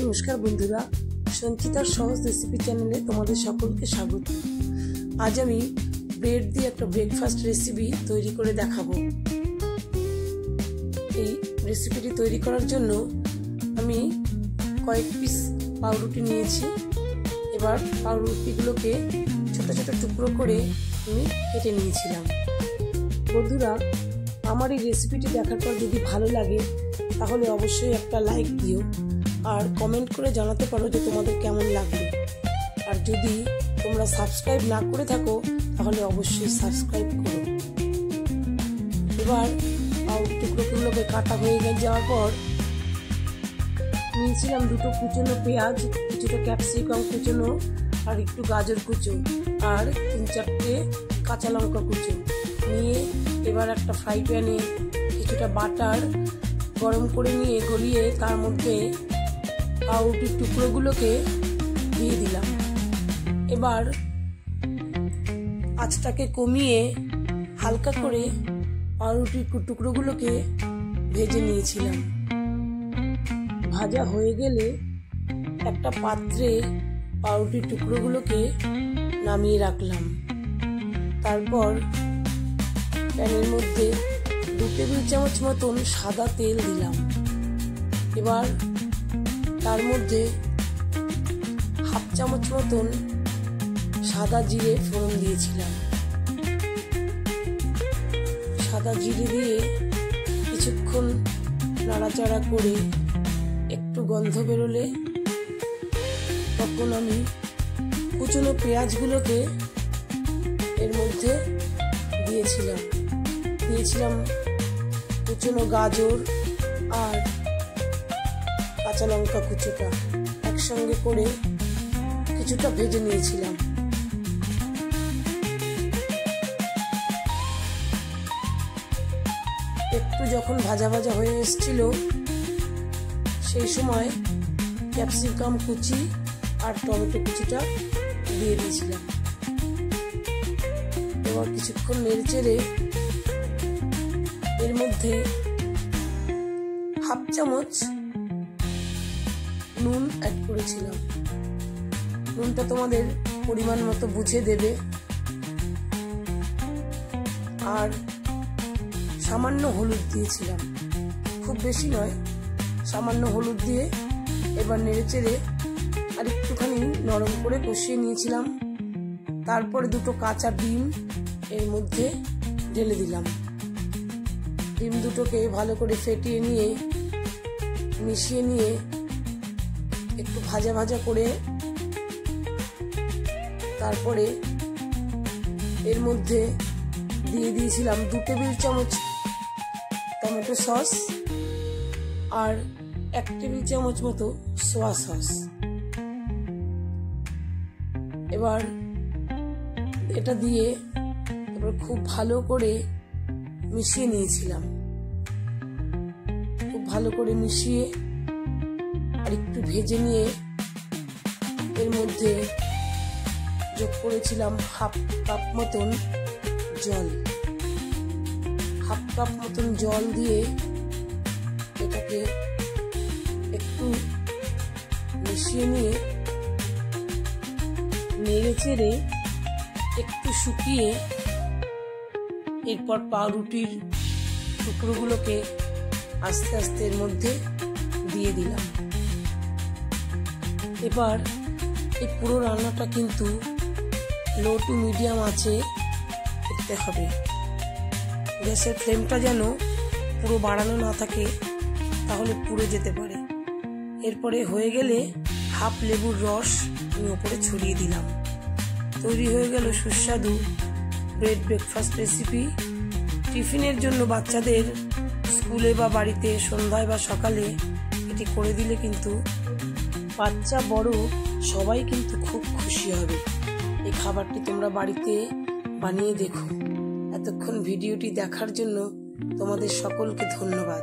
নমস্কার বন্ধুরা, সঞ্চিতার সহজ রেসিপি চ্যানেলে তোমাদের সকলকে স্বাগত। আজ আমি ব্রেড দিয়ে একটা ব্রেকফাস্ট রেসিপি তৈরি করে দেখাবো। এই রেসিপিটি তৈরি করার জন্য আমি কয়েক পিস পাউরুটি নিয়েছি। এবার পাউরুটিগুলোকে ছোট ছোট টুকরো করে আমি কেটে নিয়েছিলাম। বন্ধুরা, আমার এই রেসিপিটি দেখার পর যদি ভালো লাগে তাহলে অবশ্যই একটা লাইক দিও আর কমেন্ট করে জানাতে পারো যে তোমাদের কেমন লাগলো। আর যদি তোমরা সাবস্ক্রাইব না করে থাকো তাহলে অবশ্যই সাবস্ক্রাইব করো। এবার টুকরোগুলোকে কাটা হয়ে যাওয়ার পর নিয়েছিলাম দুটো কুচনো পেঁয়াজ, কিছুটা ক্যাপসিকাম কুচনো আর একটু গাজর কুচো আর 3-4টে কাঁচা লঙ্কা কুচো নিয়ে এবার একটা ফ্রাই প্যানে কিছুটা বাটার গরম করে নিয়ে গলিয়ে তার মধ্যে পাউরুটির টুকরোগুলোকে দিয়ে দিলাম। এবার আঁচটাকে কমিয়ে হালকা করে পাউরুটির টুকরোগুলোকে ভেজে নিয়েছিলাম। ভাজা হয়ে গেলে একটা পাত্রে পাউরুটির টুকরোগুলোকে নামিয়ে রাখলাম। তারপর প্যানের মধ্যে 2 টেবিল চামচ মতন সাদা তেল দিলাম। এবার তার মধ্যে 1/2 চামচ মতন সাদা জিরে ফোড়ন দিয়েছিলাম। সাদা জিরে দিয়ে কিছুক্ষণ নাড়াচাড়া করে একটু গন্ধ বেরোলে তখন আমি কুচনো পেঁয়াজগুলোকে এর মধ্যে দিয়েছিলাম কুচনো গাজর আর কাঁচা লঙ্কা কুচোটা একসঙ্গে করে কিছুটা ভেজে নিয়েছিলাম। একটু যখন ভাজা ভাজা হয়ে এসেছিল সেই সময় ক্যাপসিকাম কুচি আর টমেটো কুচিটা দিয়ে দিয়েছিলাম। এবার কিছুক্ষণ নেড়েচেড়ে এর মধ্যে 1/2 চামচ নুন অ্যাড করেছিলাম। নুনটা তোমাদের পরিমাণ মতো বুঝে দেবে। আর সামান্য হলুদ দিয়েছিলাম, খুব বেশি নয়, সামান্য হলুদ দিয়ে এবার নেড়েচেড়ে আর একটুখানি নরম করে কষিয়ে নিয়েছিলাম। তারপরে 2টো কাঁচা ডিম এর মধ্যে ঢেলে দিলাম। ডিম দুটোকে ভালো করে ফেটিয়ে নিয়ে মিশিয়ে নিয়ে একটু ভাজা ভাজা করে তারপরে এর মধ্যে দিয়ে দিয়েছিলাম 2 টেবিল চামচ টমেটো সস আর 1 টেবিল চামচ মতো সোয়া সস। এবার এটা দিয়ে এবার খুব ভালো করে মিশিয়ে নিয়েছিলাম। খুব ভালো করে মিশিয়ে আর একটু ভেজে নিয়ে এর মধ্যে যোগ করেছিলাম 1/2 কাপ মতন জল। 1/2 কাপ মতন জল দিয়ে এটাকে একটু মিশিয়ে নিয়ে নেড়ে চেড়ে একটু শুকিয়ে এরপর পাউরুটির টুকরোগুলোকে আস্তে আস্তে এর মধ্যে দিয়ে দিলাম। এবার এই পুরো রান্নাটা কিন্তু লো টু মিডিয়াম আঁচে করতে হবে। গ্যাসের ফ্লেমটা যেন পুরো বাড়ানো না থাকে, তাহলে পুড়ে যেতে পারে। এরপরে হয়ে গেলে 1/2 লেবুর রস আমি ওপরে ছড়িয়ে দিলাম। তৈরি হয়ে গেল সুস্বাদু ব্রেড ব্রেকফাস্ট রেসিপি। টিফিনের জন্য বাচ্চাদের স্কুলে বা বাড়িতে সন্ধ্যায় বা সকালে এটি করে দিলে কিন্তু বাচ্চা বড় সবাই কিন্তু খুব খুশি হবে। এই খাবারটি তোমরা বাড়িতে বানিয়ে দেখো। এতক্ষণ ভিডিওটি দেখার জন্য তোমাদের সকলকে ধন্যবাদ।